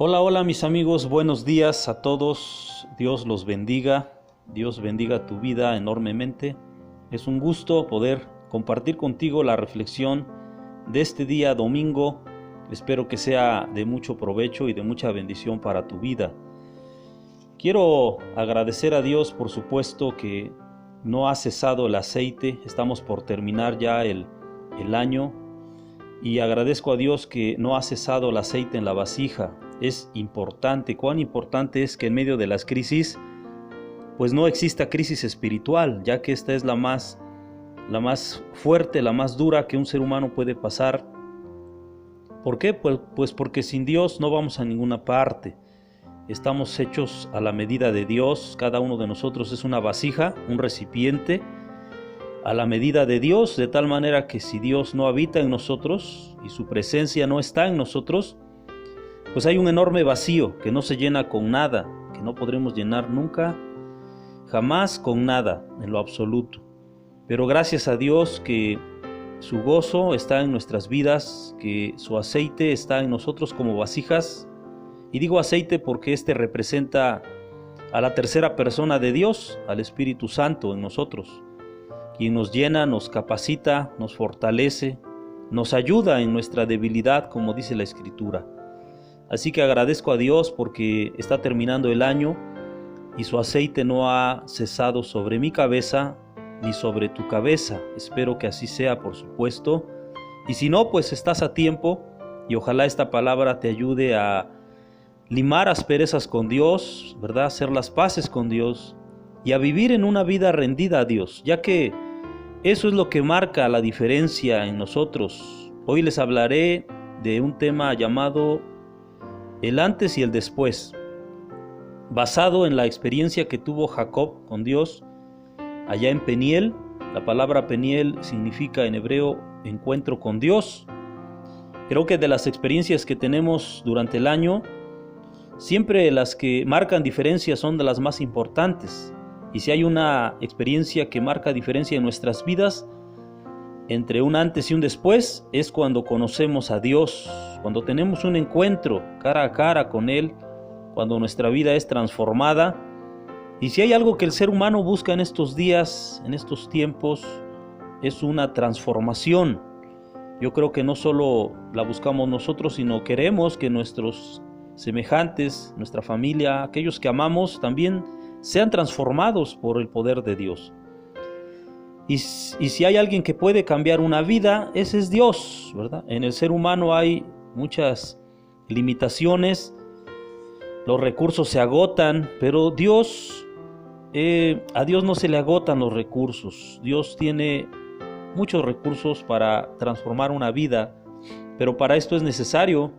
Hola, hola mis amigos, buenos días a todos, Dios los bendiga, Dios bendiga tu vida enormemente. Es un gusto poder compartir contigo la reflexión de este día domingo. Espero que sea de mucho provecho y de mucha bendición para tu vida. Quiero agradecer a Dios, por supuesto, que no ha cesado el aceite. Estamos por terminar ya el año y agradezco a Dios que no ha cesado el aceite en la vasija. Es importante, cuán importante es que en medio de las crisis, pues no exista crisis espiritual, ya que esta es la más fuerte, la más dura que un ser humano puede pasar. ¿Por qué? Pues porque sin Dios no vamos a ninguna parte. Estamos hechos a la medida de Dios, cada uno de nosotros es una vasija, un recipiente, a la medida de Dios, de tal manera que si Dios no habita en nosotros y su presencia no está en nosotros, pues hay un enorme vacío que no se llena con nada, que no podremos llenar nunca, jamás con nada en lo absoluto. Pero gracias a Dios que su gozo está en nuestras vidas, que su aceite está en nosotros como vasijas. Y digo aceite porque este representa a la tercera persona de Dios, al Espíritu Santo en nosotros, quien nos llena, nos capacita, nos fortalece, nos ayuda en nuestra debilidad, como dice la Escritura. Así que agradezco a Dios porque está terminando el año y su aceite no ha cesado sobre mi cabeza ni sobre tu cabeza. Espero que así sea, por supuesto. Y si no, pues estás a tiempo y ojalá esta palabra te ayude a limar asperezas con Dios, ¿verdad? Hacer las paces con Dios y a vivir en una vida rendida a Dios, ya que eso es lo que marca la diferencia en nosotros. Hoy les hablaré de un tema llamado el antes y el después, basado en la experiencia que tuvo Jacob con Dios allá en Peniel. La palabra Peniel significa en hebreo encuentro con Dios. Creo que de las experiencias que tenemos durante el año, siempre las que marcan diferencia son de las más importantes. Y si hay una experiencia que marca diferencia en nuestras vidas, entre un antes y un después, es cuando conocemos a Dios, cuando tenemos un encuentro cara a cara con Él, cuando nuestra vida es transformada. Y si hay algo que el ser humano busca en estos días, en estos tiempos, es una transformación. Yo creo que no solo la buscamos nosotros, sino queremos que nuestros semejantes, nuestra familia, aquellos que amamos, también sean transformados por el poder de Dios. Y si hay alguien que puede cambiar una vida, ese es Dios, ¿verdad? En el ser humano hay muchas limitaciones, los recursos se agotan, pero a Dios no se le agotan los recursos. Dios tiene muchos recursos para transformar una vida, pero para esto es necesario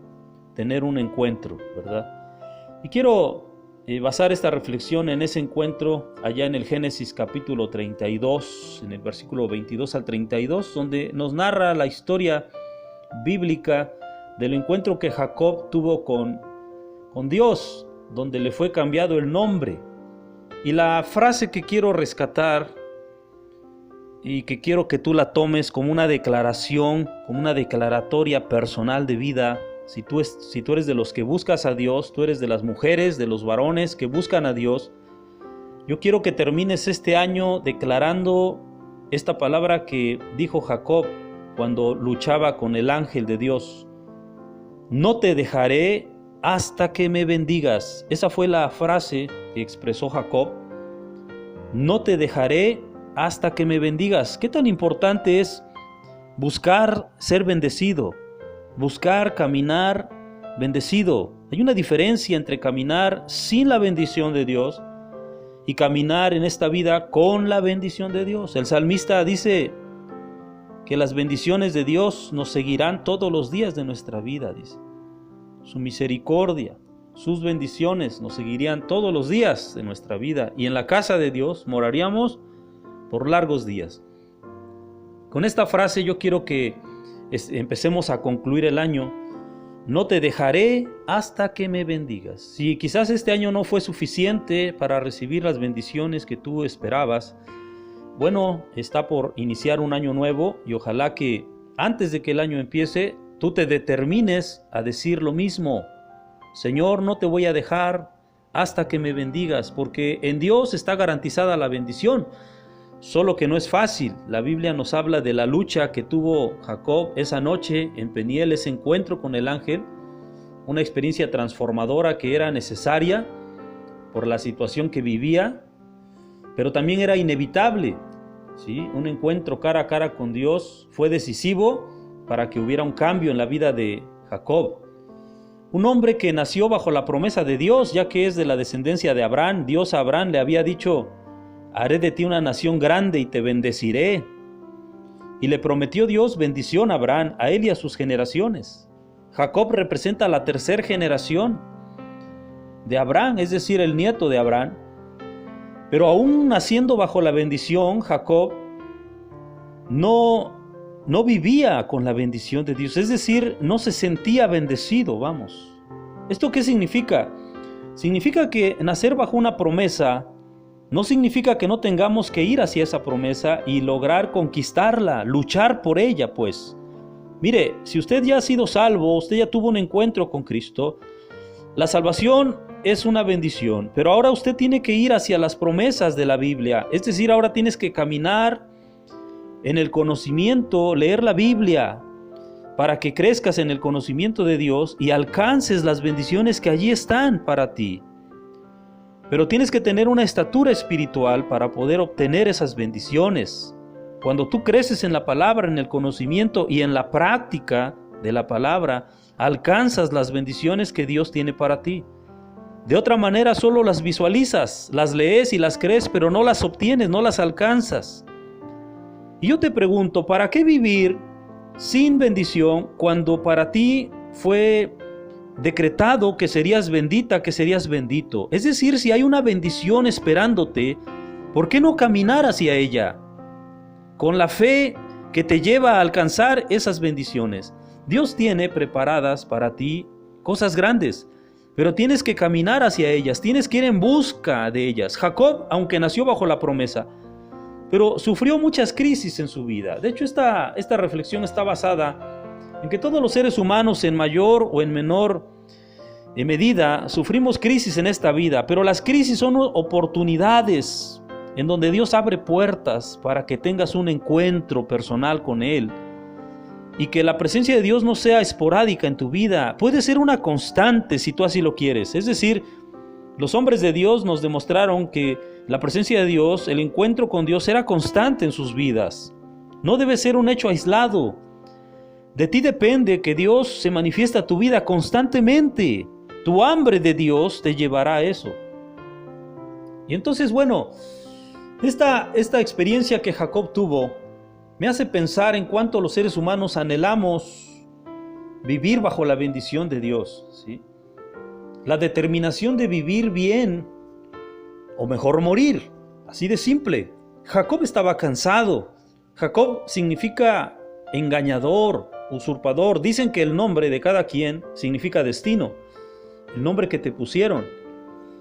tener un encuentro, ¿verdad? Y quiero basar esta reflexión en ese encuentro allá en el Génesis capítulo 32, en el versículo 22 al 32, donde nos narra la historia bíblica del encuentro que Jacob tuvo con Dios, donde le fue cambiado el nombre. Y la frase que quiero rescatar y que quiero que tú la tomes como una declaración, como una declaratoria personal de vida. Si tú eres de los que buscas a Dios, tú eres de las mujeres, de los varones que buscan a Dios, yo quiero que termines este año declarando esta palabra que dijo Jacob cuando luchaba con el ángel de Dios. No te dejaré hasta que me bendigas. Esa fue la frase que expresó Jacob. No te dejaré hasta que me bendigas. ¿Qué tan importante es buscar ser bendecido? Buscar caminar bendecido. Hay una diferencia entre caminar sin la bendición de Dios y caminar en esta vida con la bendición de Dios. El salmista dice que las bendiciones de Dios nos seguirán todos los días de nuestra vida, dice. Su misericordia, sus bendiciones nos seguirían todos los días de nuestra vida y en la casa de Dios moraríamos por largos días. Con esta frase yo quiero que empecemos a concluir el año. No te dejaré hasta que me bendigas. Si quizás este año no fue suficiente para recibir las bendiciones que tú esperabas, bueno, está por iniciar un año nuevo y ojalá que antes de que el año empiece, tú te determines a decir lo mismo. Señor, no te voy a dejar hasta que me bendigas, porque en Dios está garantizada la bendición. Solo que no es fácil. La Biblia nos habla de la lucha que tuvo Jacob esa noche en Peniel, ese encuentro con el ángel, una experiencia transformadora que era necesaria por la situación que vivía, pero también era inevitable, ¿sí? Un encuentro cara a cara con Dios fue decisivo para que hubiera un cambio en la vida de Jacob. Un hombre que nació bajo la promesa de Dios, ya que es de la descendencia de Abraham. Dios a Abraham le había dicho: haré de ti una nación grande y te bendeciré. Y le prometió Dios bendición a Abraham, a él y a sus generaciones. Jacob representa la tercera generación de Abraham, es decir, el nieto de Abraham. Pero aún naciendo bajo la bendición, Jacob no vivía con la bendición de Dios, es decir, no se sentía bendecido, vamos. ¿Esto qué significa? Significa que nacer bajo una promesa no significa que no tengamos que ir hacia esa promesa y lograr conquistarla, luchar por ella, pues. Mire, si usted ya ha sido salvo, usted ya tuvo un encuentro con Cristo, la salvación es una bendición, pero ahora usted tiene que ir hacia las promesas de la Biblia, es decir, ahora tienes que caminar en el conocimiento, leer la Biblia, para que crezcas en el conocimiento de Dios y alcances las bendiciones que allí están para ti. Pero tienes que tener una estatura espiritual para poder obtener esas bendiciones. Cuando tú creces en la palabra, en el conocimiento y en la práctica de la palabra, alcanzas las bendiciones que Dios tiene para ti. De otra manera, solo las visualizas, las lees y las crees, pero no las obtienes, no las alcanzas. Y yo te pregunto, ¿para qué vivir sin bendición cuando para ti fue decretado que serías bendita, que serías bendito? Es decir, si hay una bendición esperándote, ¿por qué no caminar hacia ella? Con la fe que te lleva a alcanzar esas bendiciones. Dios tiene preparadas para ti cosas grandes, pero tienes que caminar hacia ellas, tienes que ir en busca de ellas. Jacob, aunque nació bajo la promesa, pero sufrió muchas crisis en su vida. De hecho, esta reflexión está basada en que todos los seres humanos, en mayor o en menor medida, sufrimos crisis en esta vida, pero las crisis son oportunidades en donde Dios abre puertas para que tengas un encuentro personal con Él y que la presencia de Dios no sea esporádica en tu vida, puede ser una constante si tú así lo quieres. Es decir, los hombres de Dios nos demostraron que la presencia de Dios, el encuentro con Dios era constante en sus vidas. No debe ser un hecho aislado. De ti depende que Dios se manifiesta a tu vida constantemente. Tu hambre de Dios te llevará a eso. Y entonces, bueno, esta experiencia que Jacob tuvo me hace pensar en cuánto los seres humanos anhelamos vivir bajo la bendición de Dios, ¿sí? La determinación de vivir bien, o mejor morir, así de simple. Jacob estaba cansado. Jacob significa engañador, usurpador. Dicen que el nombre de cada quien significa destino, el nombre que te pusieron.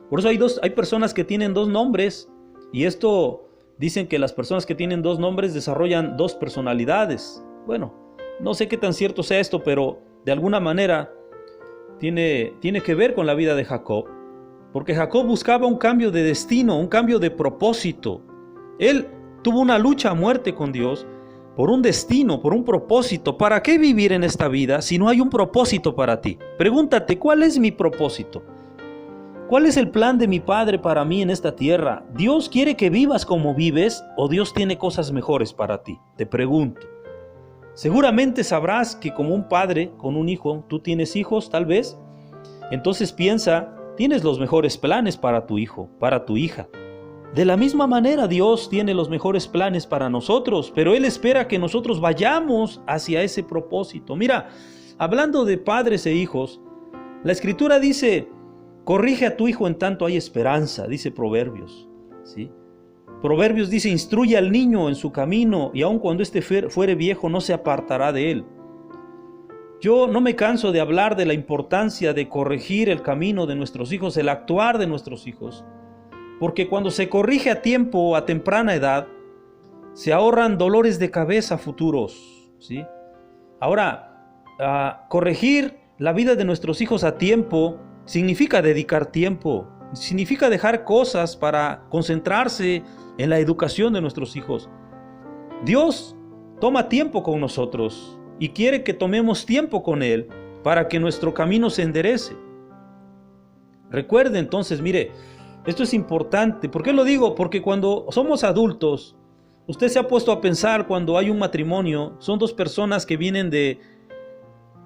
Por eso hay personas que tienen dos nombres, y esto dicen que las personas que tienen dos nombres desarrollan dos personalidades. Bueno, no sé qué tan cierto sea esto, pero de alguna manera tiene que ver con la vida de Jacob, porque Jacob buscaba un cambio de destino, un cambio de propósito. Él tuvo una lucha a muerte con Dios por un destino, por un propósito. ¿Para qué vivir en esta vida si no hay un propósito para ti? Pregúntate, ¿cuál es mi propósito? ¿Cuál es el plan de mi Padre para mí en esta tierra? ¿Dios quiere que vivas como vives o Dios tiene cosas mejores para ti? Te pregunto. Seguramente sabrás que como un padre con un hijo, tú tienes hijos tal vez, entonces piensa, tienes los mejores planes para tu hijo, para tu hija. De la misma manera Dios tiene los mejores planes para nosotros, pero Él espera que nosotros vayamos hacia ese propósito. Mira, hablando de padres e hijos, la Escritura dice, corrige a tu hijo en tanto hay esperanza, dice Proverbios, ¿sí? Proverbios dice, instruye al niño en su camino y aun cuando éste fuere viejo no se apartará de él. Yo no me canso de hablar de la importancia de corregir el camino de nuestros hijos, el actuar de nuestros hijos, porque cuando se corrige a tiempo, a temprana edad, se ahorran dolores de cabeza futuros, ¿sí? Ahora, corregir la vida de nuestros hijos a tiempo significa dedicar tiempo, significa dejar cosas para concentrarse en la educación de nuestros hijos. Dios toma tiempo con nosotros y quiere que tomemos tiempo con Él para que nuestro camino se enderece. Recuerde entonces, mire, esto es importante. ¿Por qué lo digo? Porque cuando somos adultos, usted se ha puesto a pensar cuando hay un matrimonio, son dos personas que vienen de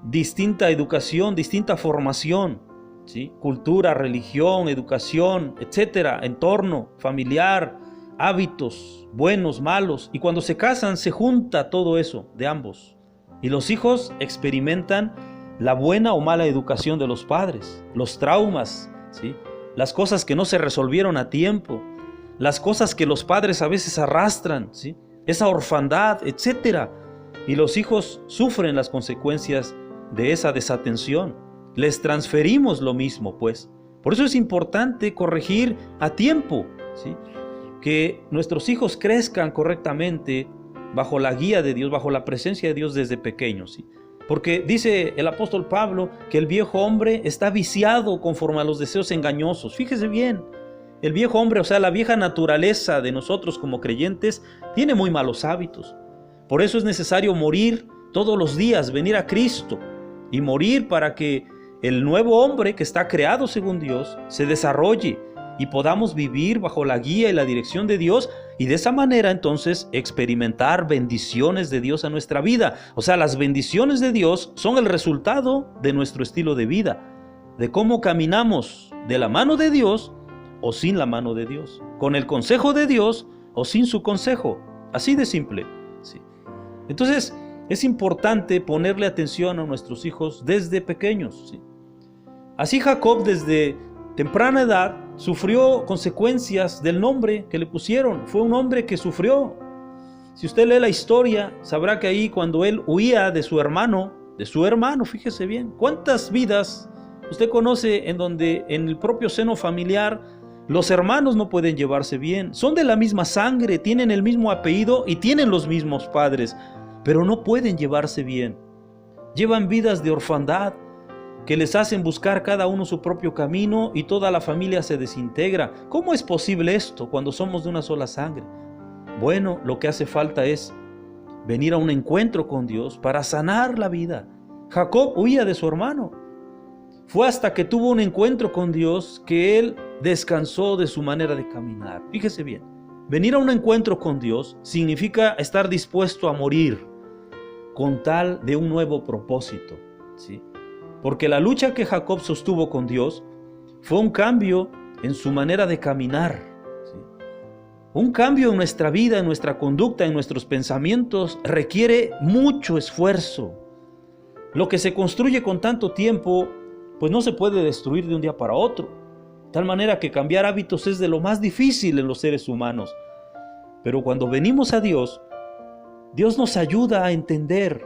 distinta educación, distinta formación, ¿sí? Cultura, religión, educación, etcétera, entorno familiar, hábitos, buenos, malos. Y cuando se casan, se junta todo eso de ambos. Y los hijos experimentan la buena o mala educación de los padres, los traumas, ¿sí? Las cosas que no se resolvieron a tiempo, las cosas que los padres a veces arrastran, ¿sí? Esa orfandad, etcétera. Y los hijos sufren las consecuencias de esa desatención. Les transferimos lo mismo, pues. Por eso es importante corregir a tiempo, ¿sí? Que nuestros hijos crezcan correctamente bajo la guía de Dios, bajo la presencia de Dios desde pequeños, ¿sí? Porque dice el apóstol Pablo que el viejo hombre está viciado conforme a los deseos engañosos. Fíjese bien, el viejo hombre, o sea, la vieja naturaleza de nosotros como creyentes, tiene muy malos hábitos. Por eso es necesario morir todos los días, venir a Cristo y morir para que el nuevo hombre que está creado según Dios se desarrolle y podamos vivir bajo la guía y la dirección de Dios, y de esa manera entonces experimentar bendiciones de Dios a nuestra vida. O sea, las bendiciones de Dios son el resultado de nuestro estilo de vida, de cómo caminamos de la mano de Dios o sin la mano de Dios, con el consejo de Dios o sin su consejo, así de simple, ¿sí? Entonces es importante ponerle atención a nuestros hijos desde pequeños, ¿sí? Así Jacob desde temprana edad sufrió consecuencias del nombre que le pusieron. Fue un hombre que sufrió. Si usted lee la historia, sabrá que ahí cuando él huía de su hermano, fíjese bien, ¿cuántas vidas usted conoce en donde en el propio seno familiar los hermanos no pueden llevarse bien? Son de la misma sangre, tienen el mismo apellido y tienen los mismos padres, pero no pueden llevarse bien. Llevan vidas de orfandad que les hacen buscar cada uno su propio camino y toda la familia se desintegra. ¿Cómo es posible esto cuando somos de una sola sangre? Bueno, lo que hace falta es venir a un encuentro con Dios para sanar la vida. Jacob huía de su hermano. Fue hasta que tuvo un encuentro con Dios que él descansó de su manera de caminar. Fíjese bien, venir a un encuentro con Dios significa estar dispuesto a morir con tal de un nuevo propósito, ¿sí? Porque la lucha que Jacob sostuvo con Dios fue un cambio en su manera de caminar, ¿sí? Un cambio en nuestra vida, en nuestra conducta, en nuestros pensamientos requiere mucho esfuerzo. Lo que se construye con tanto tiempo, pues no se puede destruir de un día para otro. De tal manera que cambiar hábitos es de lo más difícil en los seres humanos. Pero cuando venimos a Dios, Dios nos ayuda a entender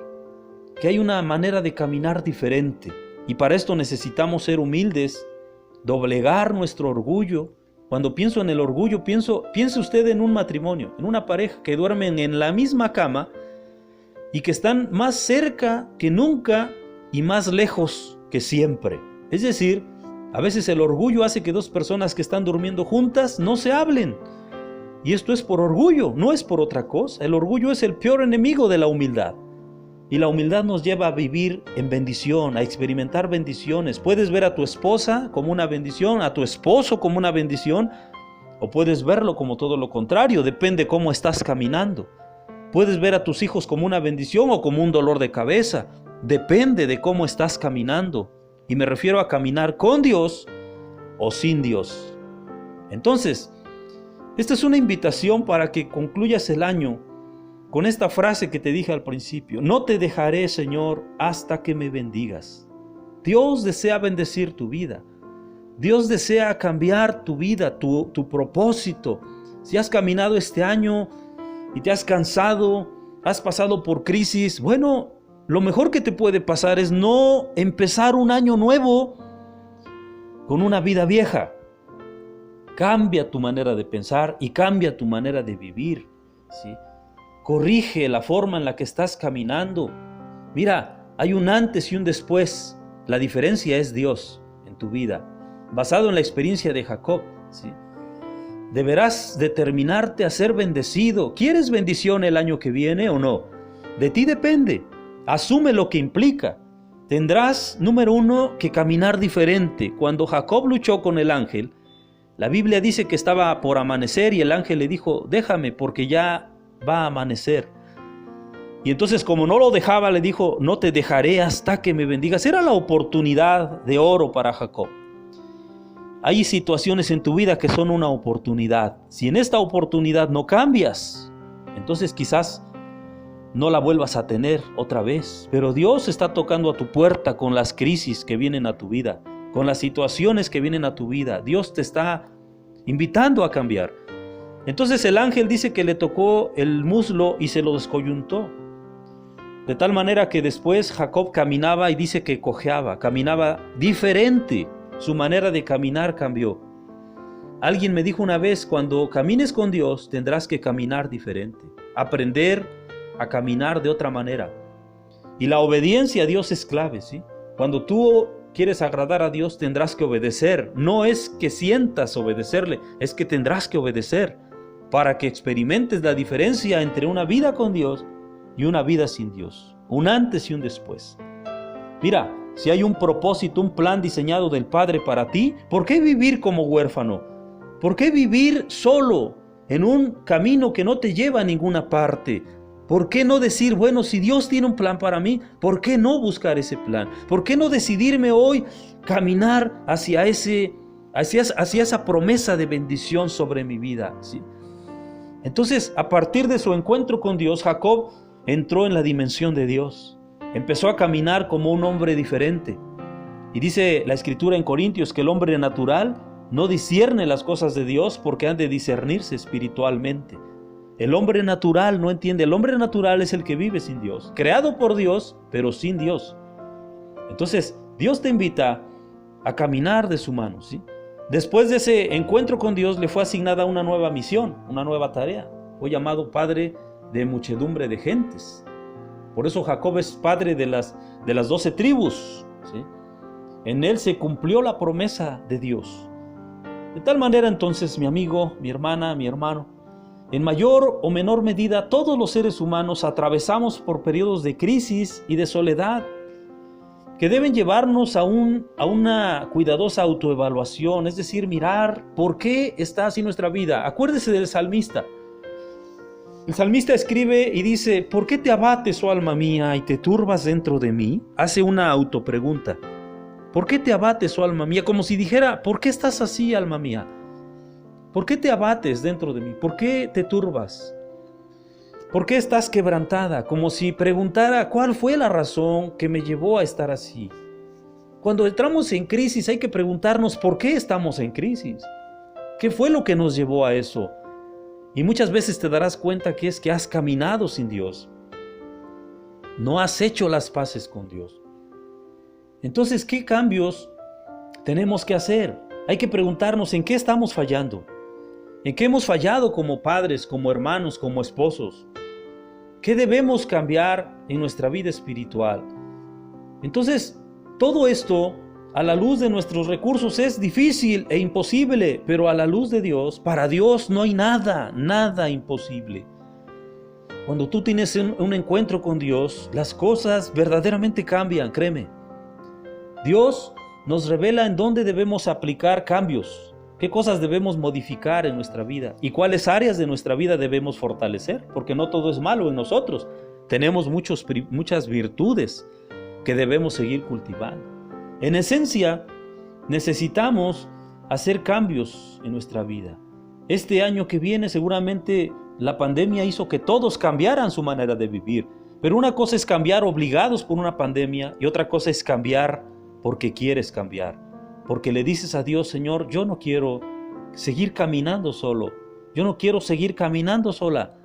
que hay una manera de caminar diferente. Y para esto necesitamos ser humildes, doblegar nuestro orgullo. Cuando pienso en el orgullo, piense usted en un matrimonio, en una pareja que duermen en la misma cama y que están más cerca que nunca y más lejos que siempre. Es decir, a veces el orgullo hace que dos personas que están durmiendo juntas no se hablen. Y esto es por orgullo, no es por otra cosa. El orgullo es el peor enemigo de la humildad. Y la humildad nos lleva a vivir en bendición, a experimentar bendiciones. Puedes ver a tu esposa como una bendición, a tu esposo como una bendición, o puedes verlo como todo lo contrario, depende cómo estás caminando. Puedes ver a tus hijos como una bendición o como un dolor de cabeza, depende de cómo estás caminando. Y me refiero a caminar con Dios o sin Dios. Entonces, esta es una invitación para que concluyas el año con esta frase que te dije al principio: no te dejaré, Señor, hasta que me bendigas. Dios desea bendecir tu vida. Dios desea cambiar tu vida, tu propósito. Si has caminado este año y te has cansado, has pasado por crisis, bueno, lo mejor que te puede pasar es no empezar un año nuevo con una vida vieja. Cambia tu manera de pensar y cambia tu manera de vivir, ¿sí? Corrige la forma en la que estás caminando. Mira, hay un antes y un después. La diferencia es Dios en tu vida. basado en la experiencia de Jacob, ¿sí? Deberás determinarte a ser bendecido. ¿Quieres bendición el año que viene o no? De ti depende. Asume lo que implica. Tendrás, número 1, que caminar diferente. Cuando Jacob luchó con el ángel, la Biblia dice que estaba por amanecer y el ángel le dijo, déjame porque ya va a amanecer. Y entonces, como no lo dejaba, le dijo, no te dejaré hasta que me bendigas. Era la oportunidad de oro para Jacob. Hay situaciones en tu vida que son una oportunidad. Si en esta oportunidad no cambias, entonces quizás no la vuelvas a tener otra vez. Pero Dios está tocando a tu puerta con las crisis que vienen a tu vida, con las situaciones que vienen a tu vida. Dios te está invitando a cambiar. Entonces el ángel dice que le tocó el muslo y se lo descoyuntó. De tal manera que después Jacob caminaba y dice que cojeaba, caminaba diferente. Su manera de caminar cambió. Alguien me dijo una vez, cuando camines con Dios tendrás que caminar diferente, aprender a caminar de otra manera. Y la obediencia a Dios es clave, ¿sí? Cuando tú quieres agradar a Dios tendrás que obedecer. No es que sientas obedecerle, es que tendrás que obedecer para que experimentes la diferencia entre una vida con Dios y una vida sin Dios, un antes y un después. Mira, si hay un propósito, un plan diseñado del Padre para ti, ¿por qué vivir como huérfano? ¿Por qué vivir solo en un camino que no te lleva a ninguna parte? ¿Por qué no decir, bueno, si Dios tiene un plan para mí, ¿por qué no buscar ese plan? ¿Por qué no decidirme hoy caminar hacia esa promesa de bendición sobre mi vida? ¿Sí? Entonces, a partir de su encuentro con Dios, Jacob entró en la dimensión de Dios. Empezó a caminar como un hombre diferente. Y dice la Escritura en Corintios que el hombre natural no discierne las cosas de Dios porque han de discernirse espiritualmente. El hombre natural no entiende. El hombre natural es el que vive sin Dios, creado por Dios, pero sin Dios. Entonces, Dios te invita a caminar de su mano, ¿sí? Después de ese encuentro con Dios, le fue asignada una nueva misión, una nueva tarea. Fue llamado padre de muchedumbre de gentes. Por eso Jacob es padre de las 12 tribus, ¿sí? En él se cumplió la promesa de Dios. De tal manera entonces, mi amigo, mi hermana, mi hermano, en mayor o menor medida todos los seres humanos atravesamos por periodos de crisis y de soledad que deben llevarnos a una cuidadosa autoevaluación, es decir, mirar por qué está así nuestra vida. Acuérdese del salmista. El salmista escribe y dice, ¿por qué te abates, oh alma mía, y te turbas dentro de mí? Hace una autopregunta. ¿Por qué te abates, oh alma mía? Como si dijera, ¿por qué estás así, alma mía? ¿Por qué te abates dentro de mí? ¿Por qué te turbas? ¿Por qué estás quebrantada? Como si preguntara, ¿cuál fue la razón que me llevó a estar así? Cuando entramos en crisis hay que preguntarnos, ¿por qué estamos en crisis? ¿Qué fue lo que nos llevó a eso? Y muchas veces te darás cuenta que es que has caminado sin Dios. No has hecho las paces con Dios. Entonces, ¿qué cambios tenemos que hacer? Hay que preguntarnos en qué estamos fallando. ¿En qué hemos fallado como padres, como hermanos, como esposos? ¿Qué debemos cambiar en nuestra vida espiritual? Entonces, todo esto, a la luz de nuestros recursos, es difícil e imposible, pero a la luz de Dios, para Dios no hay nada imposible. Cuando tú tienes un encuentro con Dios, las cosas verdaderamente cambian, créeme. Dios nos revela en dónde debemos aplicar cambios, qué cosas debemos modificar en nuestra vida y cuáles áreas de nuestra vida debemos fortalecer, porque no todo es malo en nosotros. Tenemos muchas virtudes que debemos seguir cultivando. En esencia, necesitamos hacer cambios en nuestra vida. Este año que viene seguramente la pandemia hizo que todos cambiaran su manera de vivir, pero una cosa es cambiar obligados por una pandemia y otra cosa es cambiar porque quieres cambiar, porque le dices a Dios, Señor, yo no quiero seguir caminando solo, yo no quiero seguir caminando sola,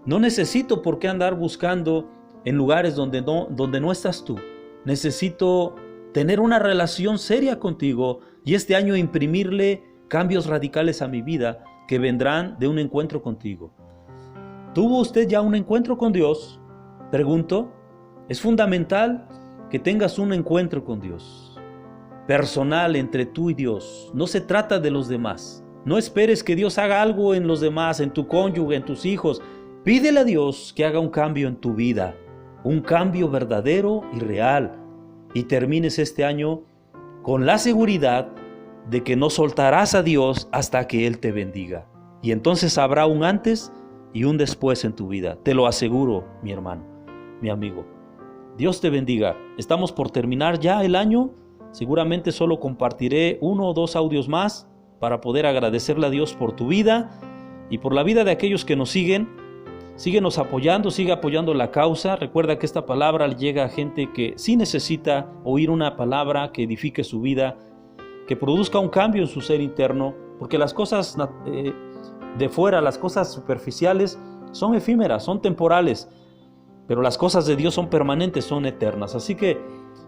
no necesito por qué andar buscando en lugares donde no estás tú, necesito tener una relación seria contigo y este año imprimirle cambios radicales a mi vida que vendrán de un encuentro contigo. ¿Tuvo usted ya un encuentro con Dios? Pregunto, es fundamental que tengas un encuentro con Dios. personal entre tú y Dios. No se trata de los demás. No esperes que Dios haga algo en los demás, en tu cónyuge, en tus hijos. Pídele a Dios que haga un cambio en tu vida, un cambio verdadero y real, y termines este año con la seguridad de que no soltarás a Dios hasta que Él te bendiga. Y entonces habrá un antes y un después en tu vida. Te lo aseguro, mi hermano, mi amigo. Dios te bendiga. Estamos por terminar ya el año. Seguramente solo compartiré 1 o 2 audios más para poder agradecerle a Dios por tu vida y por la vida de aquellos que nos siguen. Síguenos apoyando, sigue apoyando la causa. Recuerda que esta palabra llega a gente que sí necesita oír una palabra que edifique su vida, que produzca un cambio en su ser interno, porque las cosas de fuera, las cosas superficiales son efímeras, son temporales, pero las cosas de Dios son permanentes, son eternas. Así que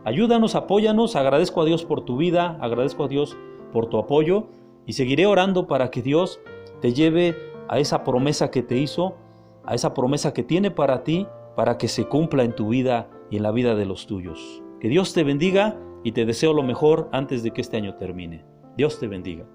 ayúdanos, apóyanos. Agradezco a Dios por tu vida, agradezco a Dios por tu apoyo y seguiré orando para que Dios te lleve a esa promesa que te hizo, a esa promesa que tiene para ti, para que se cumpla en tu vida y en la vida de los tuyos. Que Dios te bendiga y te deseo lo mejor antes de que este año termine. Dios te bendiga.